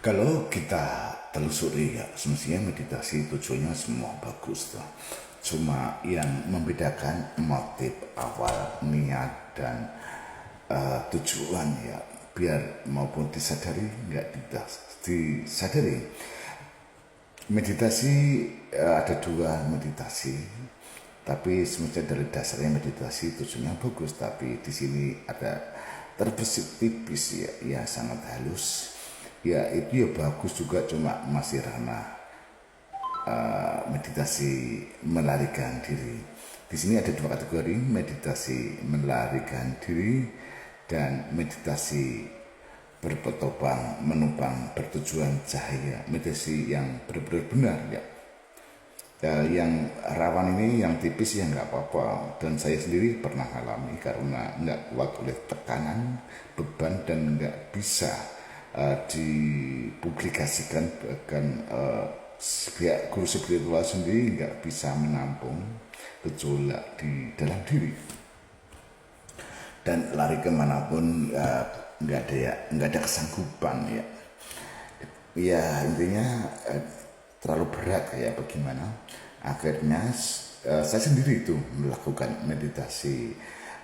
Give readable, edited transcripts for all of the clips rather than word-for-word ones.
Kalau kita telusuri ya, semestinya meditasi tujuannya semua bagus tuh. Cuma yang membedakan motif awal, niat dan tujuan ya, biar maupun disadari nggak disadari. Meditasi ada dua meditasi, tapi semestinya dari dasarnya meditasi tujuannya bagus, tapi di sini ada terbesit tipis ya sangat halus. Ya itu ya bagus juga, cuma masih ranah meditasi melarikan diri. Di sini ada dua kategori, meditasi melarikan diri dan meditasi berpetopang menumpang bertujuan cahaya, meditasi yang benar-benar ya. Yang rawan ini yang tipis ya nggak apa-apa, dan saya sendiri pernah alami karena nggak kuat oleh tekanan beban dan nggak bisa dipublikasikan, bahkan pihak guru spiritual sendiri nggak bisa menampung gejolak di dalam diri, dan lari kemanapun nggak ada kesanggupan ya intinya terlalu berat kayak bagaimana. Akhirnya saya sendiri itu melakukan meditasi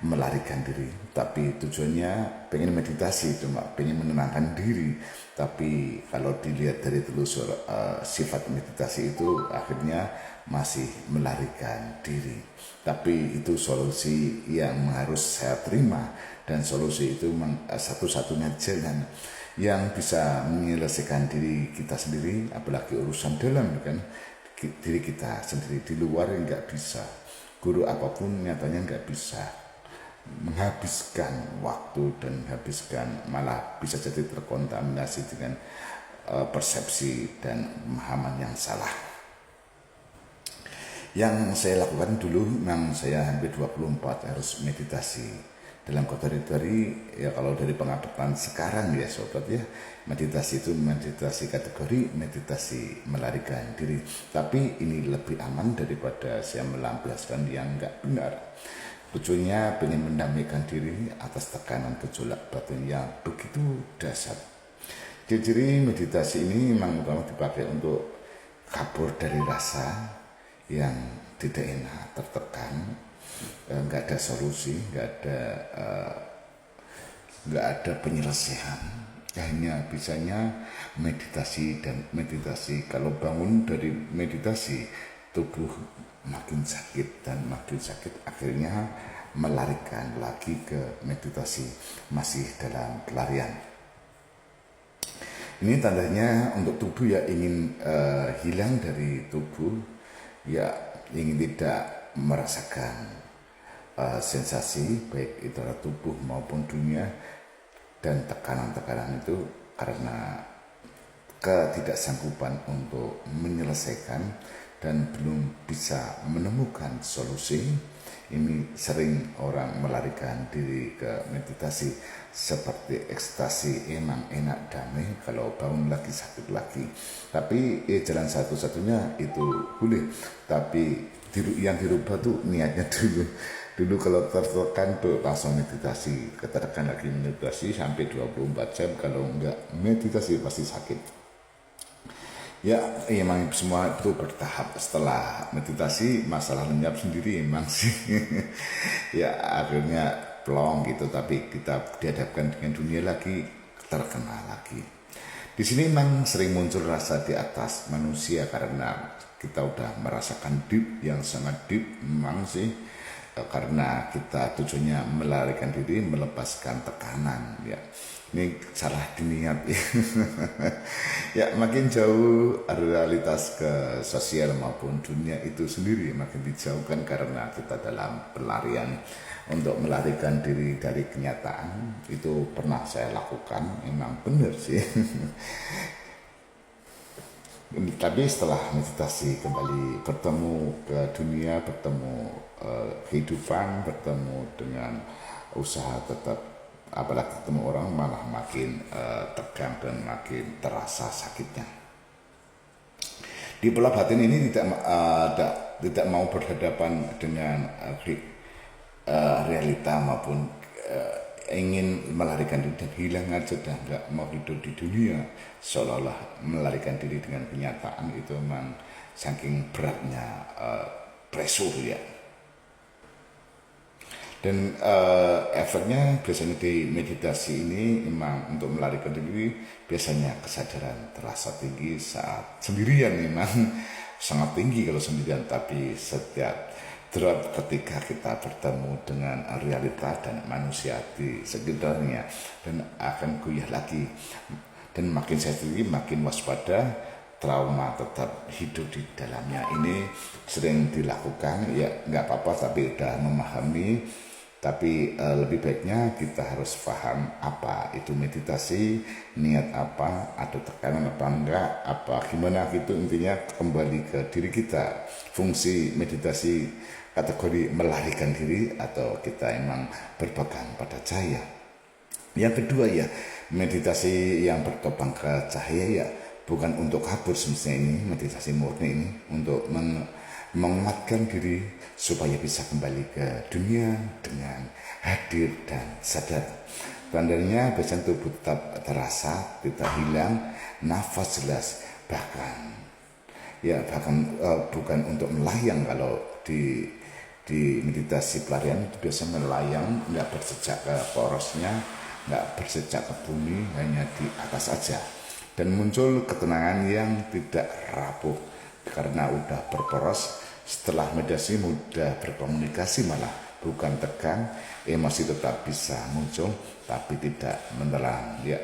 melarikan diri, tapi tujuannya pengen meditasi, cuma pengen menenangkan diri. Tapi kalau dilihat dari telusur sifat meditasi itu akhirnya masih melarikan diri. Tapi itu solusi yang harus saya terima, dan solusi itu satu-satunya jalan yang bisa menyelesaikan diri kita sendiri, apalagi urusan dalam kan diri kita sendiri. Di luar nggak bisa, guru apapun nyatanya nggak bisa menghabiskan waktu, dan habiskan malah bisa jadi terkontaminasi dengan persepsi dan pemahaman yang salah. Yang saya lakukan dulu, memang saya hampir 24 harus meditasi dalam kategori ya. Kalau dari pengamatan sekarang ya sobat ya, meditasi itu meditasi kategori meditasi melarikan diri, tapi ini lebih aman daripada saya melampiaskan yang nggak benar. Tujuannya pengen mendamaikan diri atas tekanan gejolak batin yang begitu dahsyat. Ciri-ciri meditasi ini memang utama dipakai untuk kabur dari rasa yang tidak enak, tertekan, nggak ada solusi, nggak ada penyelesaian. Hanya bisanya meditasi dan meditasi. Kalau bangun dari meditasi, tubuh makin sakit dan makin sakit, akhirnya melarikan lagi ke meditasi, masih dalam pelarian. Ini tandanya untuk tubuh ya ingin hilang dari tubuh, ya ingin tidak merasakan sensasi baik itu tubuh maupun dunia, dan tekanan-tekanan itu karena ketidaksanggupan untuk menyelesaikan dan belum bisa menemukan solusi. Ini sering orang melarikan diri ke meditasi seperti ekstasi, emang enak damai, kalau bangun lagi sakit lagi. Tapi jalan satu-satunya itu boleh, tapi yang dirubah tuh niatnya dulu. Dulu kalau tertekan tuh langsung meditasi, ketertekan lagi meditasi sampai 24 jam, kalau enggak meditasi pasti sakit. Ya, emang semua itu bertahap. Setelah meditasi, masalah lenyap sendiri emang sih. Ya, akhirnya plong gitu, tapi kita dihadapkan dengan dunia lagi, terkena lagi. Di sini memang sering muncul rasa di atas manusia karena kita udah merasakan deep, yang sangat deep memang sih. Karena kita tujuannya melarikan diri, melepaskan tekanan ya. Ini salah diniat ya. Ya, makin jauh realitas ke sosial maupun dunia itu sendiri makin dijauhkan karena kita dalam pelarian. Untuk melarikan diri dari kenyataan itu pernah saya lakukan, memang benar sih. Tapi setelah meditasi kembali bertemu ke dunia, bertemu kehidupan, bertemu dengan usaha tetap, apalagi ketemu orang malah makin tegang dan makin terasa sakitnya. Di pola batin ini tidak mau berhadapan dengan realita maupun ingin melarikan diri dan hilang aja, dan nggak mau hidup di dunia, seolah-olah melarikan diri dengan kenyataan itu memang saking beratnya pressure ya. Dan efeknya biasanya di meditasi ini memang untuk melarikan diri, biasanya kesadaran terasa tinggi saat sendirian, memang sangat tinggi kalau sendirian, tapi setiap drop ketika kita bertemu dengan realita dan manusia di sekitarnya, dan akan goyah lagi. Dan makin saya sendiri makin waspada, trauma tetap hidup di dalamnya. Ini sering dilakukan, ya nggak apa-apa, tapi udah memahami. Tapi lebih baiknya kita harus paham apa itu meditasi, niat apa, atau tekanan apa enggak, apa gimana gitu. Intinya kembali ke diri kita. Fungsi meditasi kategori melarikan diri atau kita emang berpegang pada cahaya. Yang kedua ya, meditasi yang bertopang ke cahaya ya, bukan untuk kabur semestinya. Ini meditasi murni, ini untuk menguatkan diri supaya bisa kembali ke dunia dengan hadir dan sadar. Tandanya biasanya tubuh tetap terasa, tidak hilang, nafas jelas, bahkan bukan untuk melayang. Kalau di meditasi pelarian itu biasanya melayang, nggak bersejak ke porosnya, nggak bersejak ke bumi, hanya di atas saja, dan muncul ketenangan yang tidak rapuh karena udah berporos. Setelah meditasi mudah berkomunikasi, malah bukan tegang, emosi tetap bisa muncul tapi tidak menelan ya.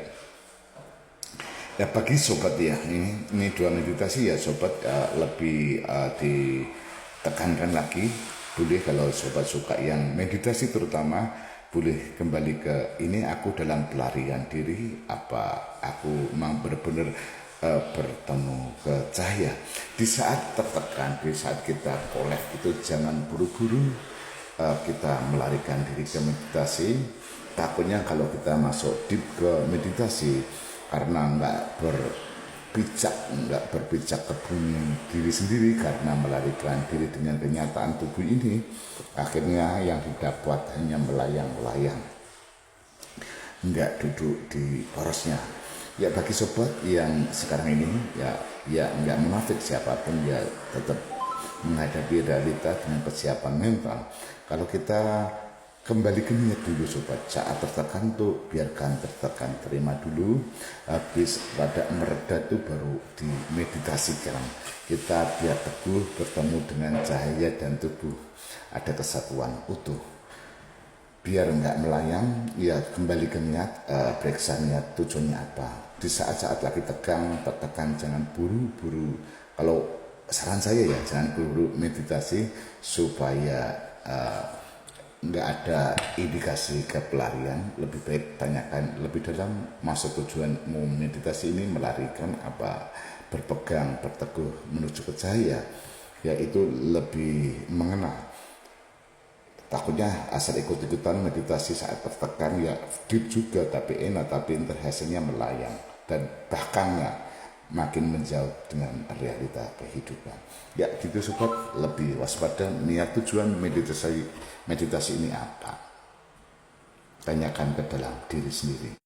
Ya bagi sobat ya, ini dua meditasi ya sobat, lebih ditekankan lagi. Boleh kalau sobat suka yang meditasi terutama, boleh kembali ke ini, aku dalam pelarian diri, apa aku memang benar-benar bertemu ke cahaya. Di saat tertekan, di saat kita kolek itu, jangan buru-buru kita melarikan diri ke meditasi. Takutnya kalau kita masuk deep ke meditasi karena nggak berpijak ke bumi diri sendiri, karena melarikan diri dengan kenyataan tubuh ini, akhirnya yang didapat hanya melayang-layang, nggak duduk di porosnya. Ya bagi sobat yang sekarang ini ya nggak munafik siapapun, ya tetap menghadapi realita dengan persiapan mental. Kalau kita kembali ke niat dulu sobat, saat tertekan tuh biarkan tertekan, terima dulu, habis pada mereda tuh baru dimeditasikan. Kita biar teguh bertemu dengan cahaya dan tubuh ada kesatuan utuh. Biar nggak melayang, ya kembali ke niat, periksa niat tujuannya apa. Di saat-saat lagi tegang, tertekan, jangan buru-buru. Kalau saran saya ya, jangan buru meditasi supaya nggak ada indikasi ke pelarian. Lebih baik tanyakan lebih dalam, maksud tujuan mau meditasi ini melarikan apa, berpegang, berteguh menuju ke cahaya, yaitu lebih mengenal. Takutnya asal ikut-ikutan meditasi saat tertekan, ya deep juga tapi enak, tapi hasilnya melayang dan bahkan makin menjauh dengan realita kehidupan. Ya gitu sobat, lebih waspada. Niat tujuan meditasi ini apa? Tanyakan ke dalam diri sendiri.